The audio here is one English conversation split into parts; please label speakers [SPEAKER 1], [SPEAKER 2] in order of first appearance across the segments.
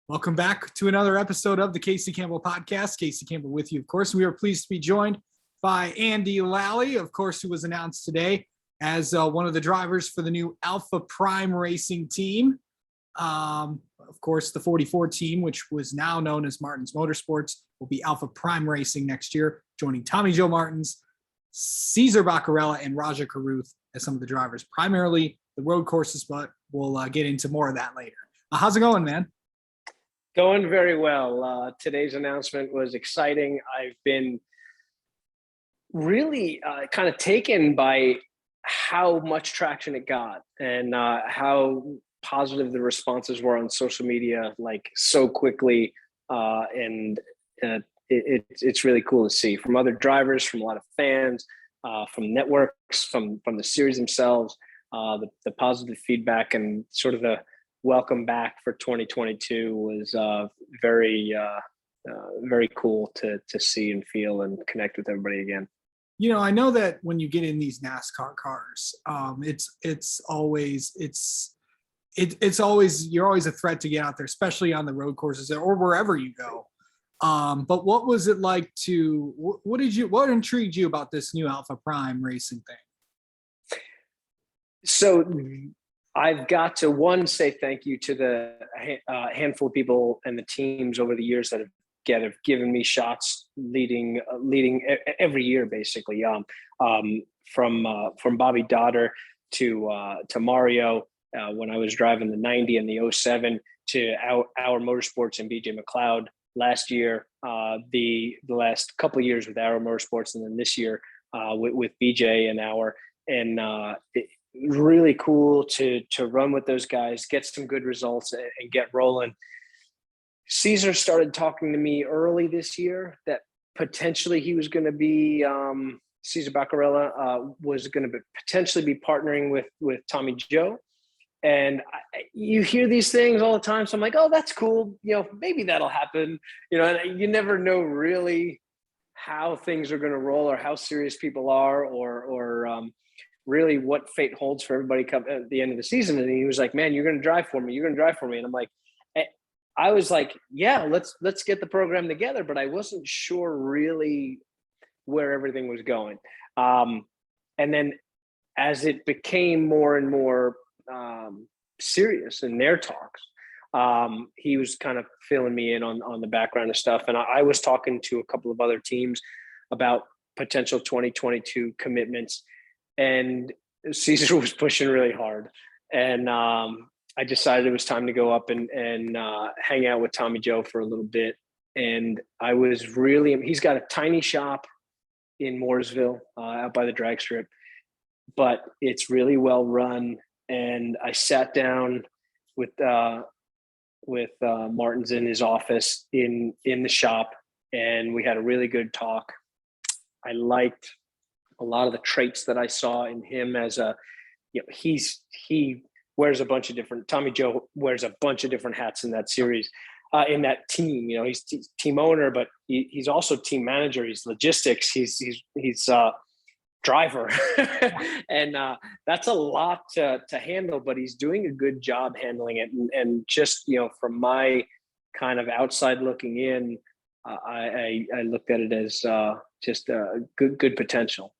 [SPEAKER 1] Welcome back to another episode of the Casey Campbell Podcast. Casey Campbell with you, of course. We are pleased to be joined by Andy Lally, of course, who was announced today as one of the drivers for the new Alpha Prime Racing team. Of course, the 44 team, which was now known as Martins Motorsports, will be Alpha Prime Racing next year, joining Tommy Joe Martins, Cesar Baccarella, and Raja Caruth as some of the drivers, primarily the road courses, but we'll get into more of that later. How's it going, man?
[SPEAKER 2] Going very well. Today's announcement was exciting. I've been really kind of taken by how much traction it got and how positive the responses were on social media, like so quickly. It's really cool to see from other drivers, from a lot of fans, from networks, from the series themselves, the positive feedback and sort of the welcome back for 2022 was very cool to see and feel and connect with everybody again.
[SPEAKER 1] You know, I know that when you get in these NASCAR cars, it's always you're always a threat to get out there, especially on the road courses or wherever you go. But what was it like what intrigued you about this new Alpha Prime Racing thing?
[SPEAKER 2] So I've got to say thank you to the handful of people and the teams over the years that have given me shots leading every year, basically. From Bobby Dotter to Mario when I was driving the 90 and the 07 to our Motorsports and BJ McLeod last year, the last couple of years with Arrow Motorsports, and then this year with BJ and our really cool to run with those guys, get some good results and get rolling. Cesar started talking to me early this year that potentially he was going to be Cesar Baccarella was going to potentially be partnering with Tommy Joe. And you hear these things all the time. So I'm like, oh, that's cool. You know, maybe that'll happen. You know, and you never know really how things are going to roll or how serious people are or really what fate holds for everybody come at the end of the season. And he was like, man, you're going to drive for me. You're going to drive for me. And I'm like, I was like, yeah, let's get the program together. But I wasn't sure really where everything was going. And then as it became more and more serious in their talks, he was kind of filling me in on the background of stuff. And I was talking to a couple of other teams about potential 2022 commitments. And Cesar was pushing really hard. And I decided it was time to go up and hang out with Tommy Joe for a little bit. And I was he's got a tiny shop in Mooresville out by the drag strip, but it's really well run. And I sat down with Martins in his office in the shop, and we had a really good talk. I liked a lot of the traits that I saw in him as he wears a bunch of different, Tommy Joe wears a bunch of different hats in that series, in that team. You know, he's team owner, but he's also team manager. He's logistics. He's driver. And that's a lot to handle, but he's doing a good job handling it. And just, you know, from my kind of outside looking in, I looked at it as just a good potential.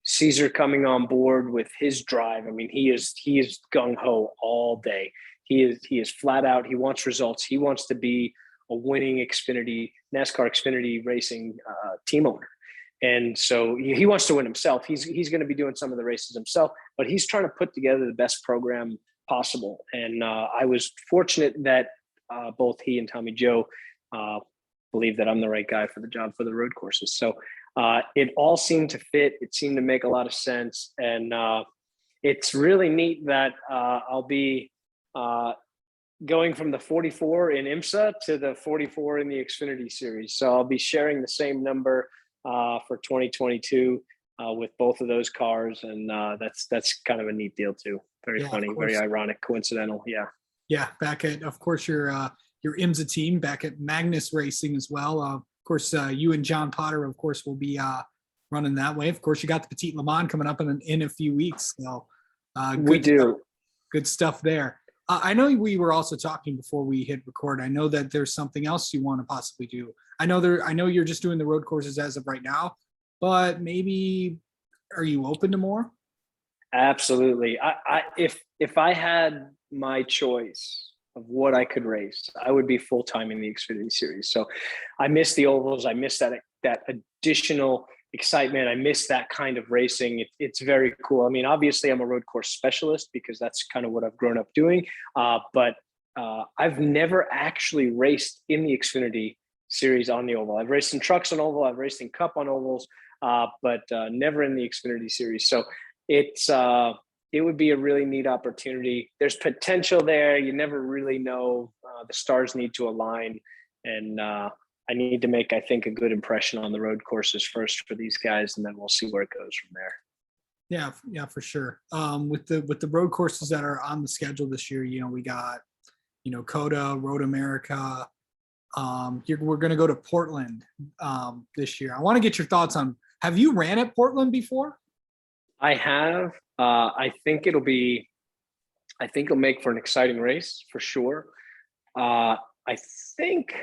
[SPEAKER 2] Cesar coming on board with his drive. I mean, he is gung ho all day. He is flat out. He wants results. He wants to be a winning NASCAR Xfinity racing team owner. And so he wants to win himself. He's going to be doing some of the races himself, but he's trying to put together the best program possible. And I was fortunate that both he and Tommy Joe believe that I'm the right guy for the job for the road courses. So it all seemed to fit. It seemed to make a lot of sense. And it's really neat that I'll be going from the 44 in IMSA to the 44 in the Xfinity series. So I'll be sharing the same number for 2022 with both of those cars. And that's kind of a neat deal too. Very funny, very ironic, coincidental. Yeah.
[SPEAKER 1] Yeah. Back at, of course, your IMSA team back at Magnus Racing as well. Of course, you and John Potter, of course, will be running that way. Of course, you got the Petit Le Mans coming up in a few weeks. So
[SPEAKER 2] we do.
[SPEAKER 1] Good stuff there. I know we were also talking before we hit record. I know that there's something else you want to possibly do. I know you're just doing the road courses as of right now, but maybe are you open to more?
[SPEAKER 2] Absolutely. If I had my choice of what I could race, I would be full time in the Xfinity Series. So I miss the ovals. I miss that additional excitement. I miss that kind of racing. It's very cool. I mean, obviously, I'm a road course specialist because that's kind of what I've grown up doing. But I've never actually raced in the Xfinity Series on the oval. I've raced in trucks on oval. I've raced in Cup on ovals, but never in the Xfinity Series. So it's it would be a really neat opportunity. There's potential there. You never really know. The stars need to align, and I need to make, I think, a good impression on the road courses first for these guys, and then we'll see where it goes from there.
[SPEAKER 1] Yeah, for sure. With the road courses that are on the schedule this year, we got, COTA, Road America. We're going to go to Portland this year. I want to get your thoughts on. Have you ran at Portland before?
[SPEAKER 2] I have. I think it'll make for an exciting race for sure. I think,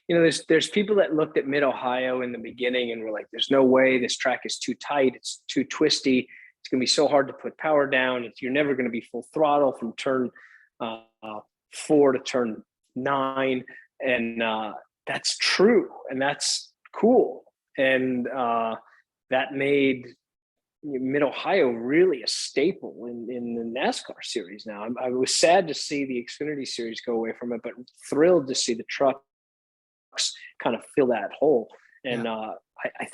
[SPEAKER 2] there's people that looked at Mid Ohio in the beginning and were like, "There's no way, this track is too tight. It's too twisty. It's going to be so hard to put power down. You're never going to be full throttle from turn 4 to turn 9." And that's true, and that's cool, and that made Mid Ohio really a staple in the NASCAR series. Now, I was sad to see the Xfinity Series go away from it, but thrilled to see the trucks kind of fill that hole. And I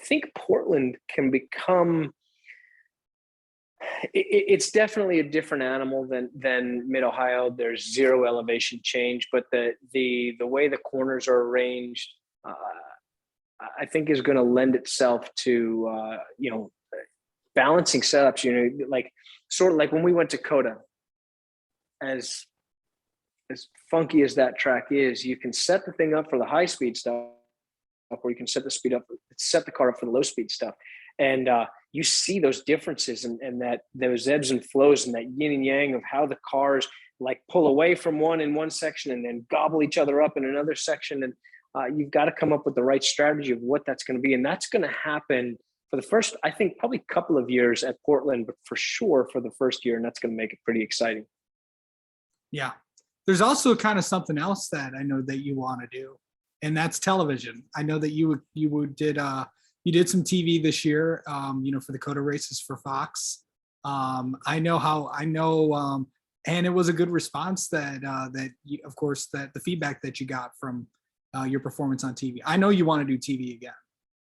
[SPEAKER 2] think Portland can become. It's definitely a different animal than Mid Ohio. There's zero elevation change, but the way the corners are arranged, I think is going to lend itself to balancing setups. Like sort of like when we went to COTA, as funky as that track is, you can set the thing up for the high speed stuff, or you can set the car up for the low speed stuff. And you see those differences and that those ebbs and flows and that yin and yang of how the cars like pull away from one in one section and then gobble each other up in another section. And you've got to come up with the right strategy of what that's going to be. And that's going to happen for the first, I think, probably couple of years at Portland, but for sure for the first year. And that's going to make it pretty exciting.
[SPEAKER 1] Yeah. There's also kind of something else that I know that you want to do, and that's television. I know that you did some TV this year, for the COTA races for Fox. And it was a good response that of course, that the feedback that you got from your performance on TV. I know you want to do TV again.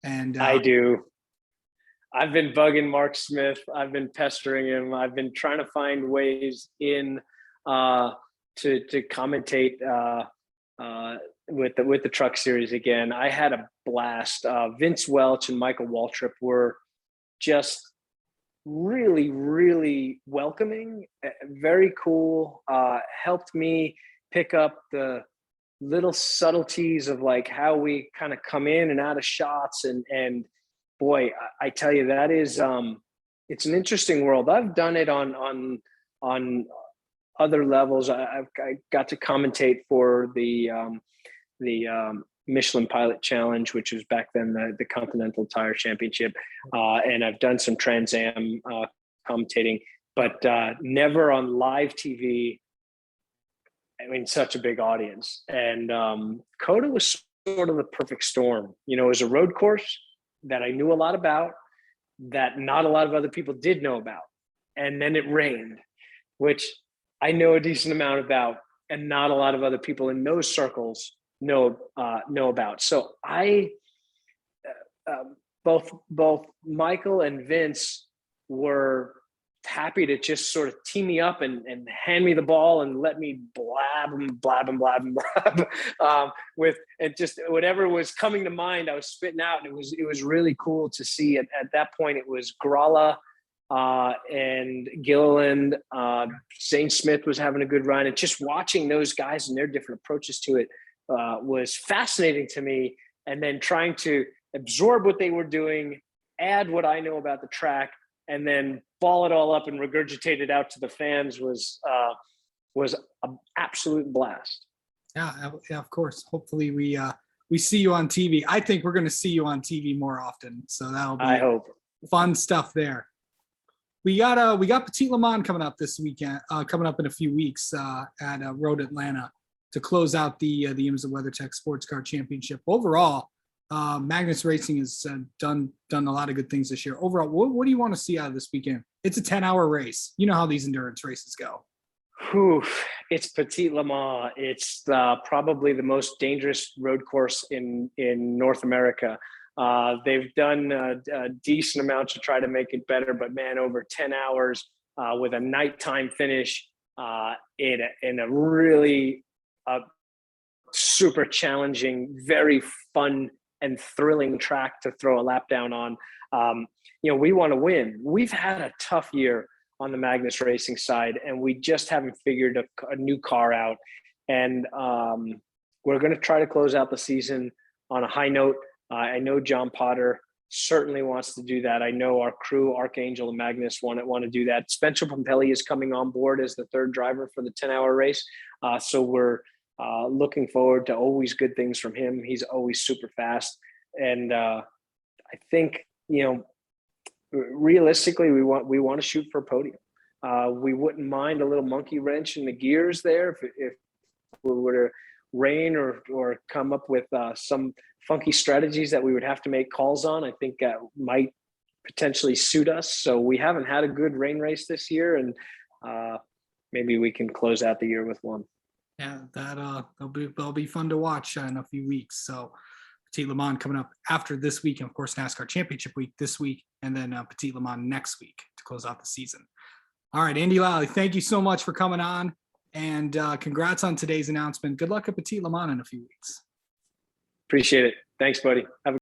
[SPEAKER 1] And
[SPEAKER 2] I do. I've been bugging Mark Smith. I've been pestering him. I've been trying to find ways in to commentate with the truck series again. I had a blast. Vince Welch and Michael Waltrip were just really, really welcoming, very cool. Helped me pick up the little subtleties of like how we kind of come in and out of shots. And boy, I tell you, that is it's an interesting world. I've done it on other levels. I got to commentate for the Michelin Pilot Challenge, which was back then the Continental Tire Championship, and I've done some Trans Am commentating, but never on live TV. I mean, such a big audience, and COTA was sort of the perfect storm. It was a road course that I knew a lot about, that not a lot of other people did know about, and then it rained, which I know a decent amount about, and not a lot of other people in those circles know about. So both Michael and Vince were happy to just sort of tee me up and hand me the ball and let me blab with it. Just whatever was coming to mind, I was spitting out, and it was really cool to see. At that point, it was Gralla and Gilliland. Zane Smith was having a good run, and just watching those guys and their different approaches to it was fascinating to me. And then trying to absorb what they were doing, add what I know about the track, and then ball it all up and regurgitate it out to the fans was was an absolute blast.
[SPEAKER 1] Yeah, of course. Hopefully we see you on TV. I think we're going to see you on TV more often. So that'll be
[SPEAKER 2] I hope.
[SPEAKER 1] fun stuff there. We got Petit Le Mans coming up this weekend, coming up in a few weeks at Road Atlanta to close out the IMSA WeatherTech Sports Car Championship. Overall, Magnus Racing has done a lot of good things this year. Overall, what do you want to see out of this weekend? It's a 10-hour race. You know how these endurance races go.
[SPEAKER 2] Whew, it's Petit Le Mans. It's probably the most dangerous road course in North America. They've done a decent amount to try to make it better, but man, over 10 hours with a nighttime finish in a really super challenging, very fun and thrilling track to throw a lap down on. We want to win. We've had a tough year on the Magnus Racing side, and we just haven't figured a new car out. And we're going to try to close out the season on a high note. I know John Potter certainly wants to do that. I know our crew, Archangel and Magnus, want to do that. Spencer Pompelli is coming on board as the third driver for the 10-hour race. So we're looking forward to always good things from him. He's always super fast. And I think, realistically, we want to shoot for a podium. We wouldn't mind a little monkey wrench in the gears there if we were to rain or come up with some funky strategies that we would have to make calls on. I think that might potentially suit us. So we haven't had a good rain race this year, and maybe we can close out the year with one.
[SPEAKER 1] Yeah, that'll be fun to watch in a few weeks. So Petit Le Mans coming up after this week, and of course NASCAR Championship Week this week, and then Petit Le Mans next week to close out the season. All right, Andy Lally, thank you so much for coming on, and congrats on today's announcement. Good luck at Petit Le Mans in a few weeks.
[SPEAKER 2] Appreciate it. Thanks, buddy. Have a